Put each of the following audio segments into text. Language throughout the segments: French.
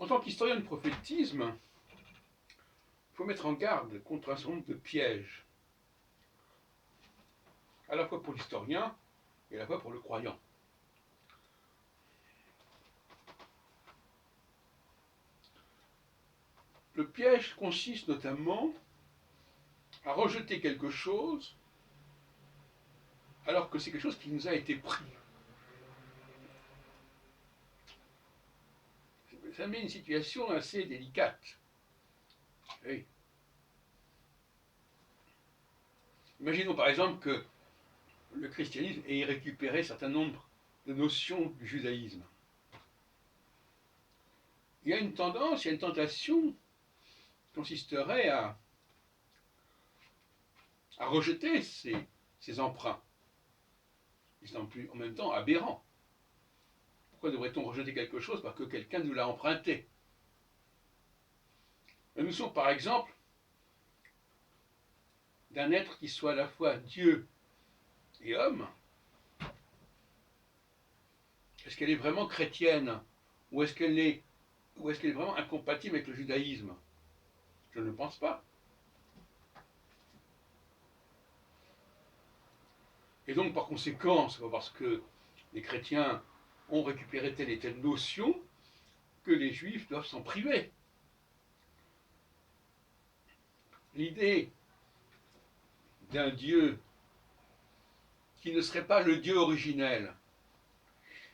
En tant qu'historien du prophétisme, il faut mettre en garde contre un certain nombre de pièges, à la fois pour l'historien et à la fois pour le croyant. Le piège consiste notamment à rejeter quelque chose alors que c'est quelque chose qui nous a été pris. Ça met une situation assez délicate. Oui. Imaginons par exemple que le christianisme ait récupéré un certain nombre de notions du judaïsme. Il y a une tendance, il y a une tentation qui consisterait à rejeter ces emprunts. Ils sont en même temps aberrants. Pourquoi devrait-on rejeter quelque chose parce que quelqu'un nous l'a emprunté? Nous sommes par exemple d'un être qui soit à la fois Dieu et homme. Est-ce qu'elle est vraiment chrétienne ou est-ce qu'elle est vraiment incompatible avec le judaïsme? Je ne pense pas. Et donc par conséquent, c'est pas parce que les chrétiens ont récupéré telle et telle notion que les juifs doivent s'en priver. L'idée d'un Dieu qui ne serait pas le Dieu originel,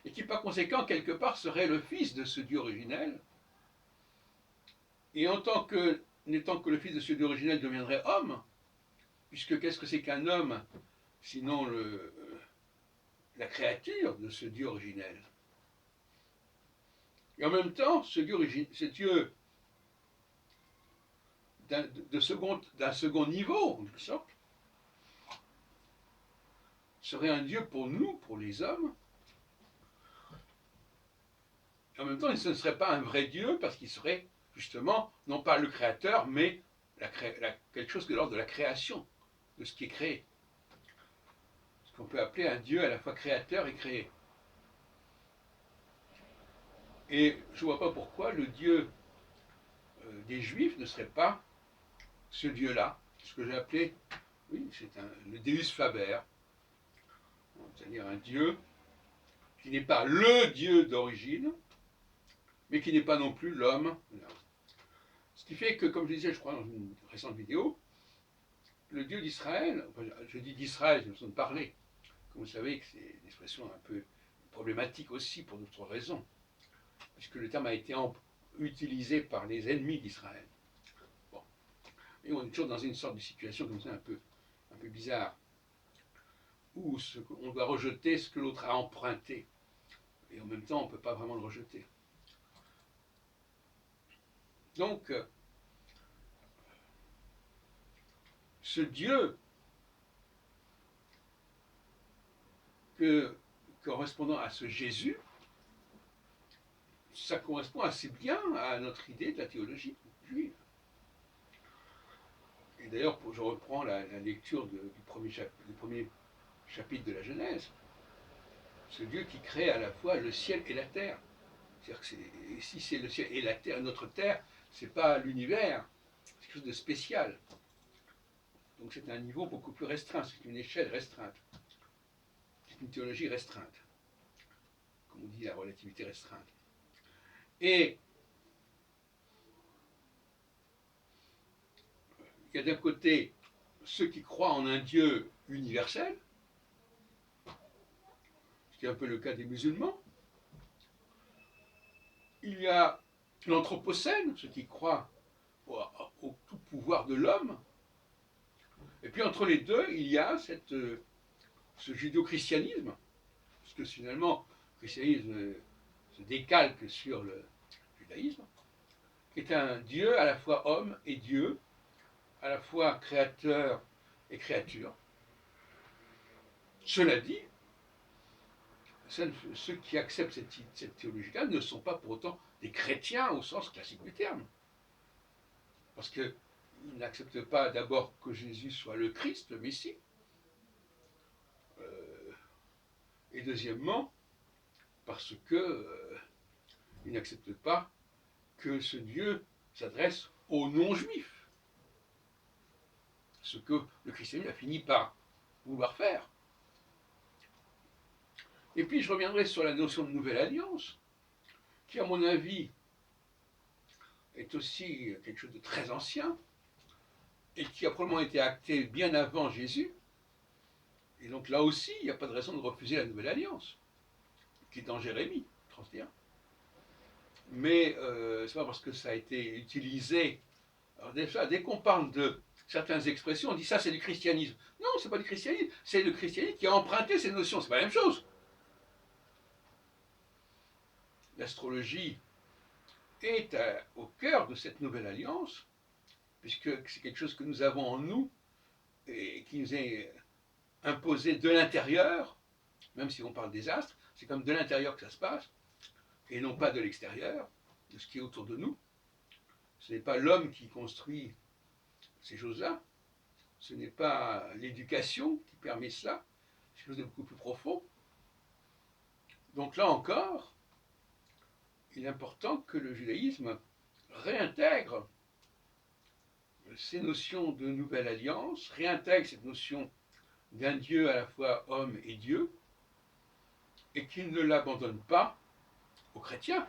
et qui par conséquent quelque part serait le fils de ce Dieu originel, et n'étant que le fils de ce Dieu originel deviendrait homme, puisque qu'est-ce que c'est qu'un homme sinon la créature de ce Dieu originel? Et en même temps, ce Dieu d'un second niveau, en quelque sorte, serait un Dieu pour nous, pour les hommes. Et en même temps, ce ne serait pas un vrai Dieu parce qu'il serait justement non pas le créateur, mais quelque chose de l'ordre de la création, de ce qui est créé. Ce qu'on peut appeler un Dieu à la fois créateur et créé. Et je ne vois pas pourquoi le Dieu des Juifs ne serait pas ce Dieu-là, ce que j'ai appelé, oui, c'est le Deus Faber, c'est-à-dire un Dieu qui n'est pas le Dieu d'origine, mais qui n'est pas non plus l'homme. Ce qui fait que, comme je disais, je crois, dans une récente vidéo, le Dieu d'Israël, enfin, je dis d'Israël, j'ai besoin de parler, comme vous savez que c'est une expression un peu problématique aussi pour d'autres raisons, puisque le terme a été utilisé par les ennemis d'Israël. Bon. Et on est toujours dans une sorte de situation comme ça un peu bizarre, où on doit rejeter ce que l'autre a emprunté, et en même temps on ne peut pas vraiment le rejeter. Donc, ce Dieu correspondant à ce Jésus, ça correspond assez bien à notre idée de la théologie juive. Et d'ailleurs, je reprends la lecture du premier chapitre de la Genèse. Ce Dieu qui crée à la fois le ciel et la terre. C'est-à-dire que si c'est le ciel et la terre, notre terre, c'est pas l'univers, c'est quelque chose de spécial. Donc c'est un niveau beaucoup plus restreint, c'est une échelle restreinte. C'est une théologie restreinte. Comme on dit, la relativité restreinte. Et il y a d'un côté ceux qui croient en un Dieu universel, ce qui est un peu le cas des musulmans. Il y a l'anthropocène, ceux qui croient au tout pouvoir de l'homme. Et puis entre les deux, il y a ce judéo-christianisme, parce que finalement, le christianisme se décalque sur le judaïsme, qui est un Dieu à la fois homme et Dieu, à la fois créateur et créature. Cela dit, ceux qui acceptent cette théologie-là ne sont pas pour autant des chrétiens au sens classique du terme. Parce qu'ils n'acceptent pas d'abord que Jésus soit le Christ, le Messie. Et deuxièmement, parce qu'ils n'acceptent pas que ce Dieu s'adresse aux non-juifs, ce que le christianisme a fini par vouloir faire. Et puis je reviendrai sur la notion de nouvelle alliance, qui à mon avis est aussi quelque chose de très ancien, et qui a probablement été acté bien avant Jésus. Et donc là aussi, il n'y a pas de raison de refuser la nouvelle alliance, qui est en Jérémie 31. Mais c'est pas parce que ça a été utilisé. Alors déjà, dès qu'on parle de certaines expressions, on dit ça c'est du christianisme. Non, c'est pas du christianisme, c'est le christianisme qui a emprunté ces notions, c'est pas la même chose. L'astrologie est au cœur de cette nouvelle alliance, puisque c'est quelque chose que nous avons en nous et qui nous est imposé de l'intérieur, même si on parle des astres, c'est comme de l'intérieur que ça se passe, et non pas de l'extérieur, de ce qui est autour de nous. Ce n'est pas l'homme qui construit ces choses-là, ce n'est pas l'éducation qui permet cela, c'est quelque chose de beaucoup plus profond. Donc là encore, il est important que le judaïsme réintègre ces notions de nouvelle alliance, réintègre cette notion d'un Dieu à la fois homme et Dieu, et qu'il ne l'abandonne pas aux chrétiens.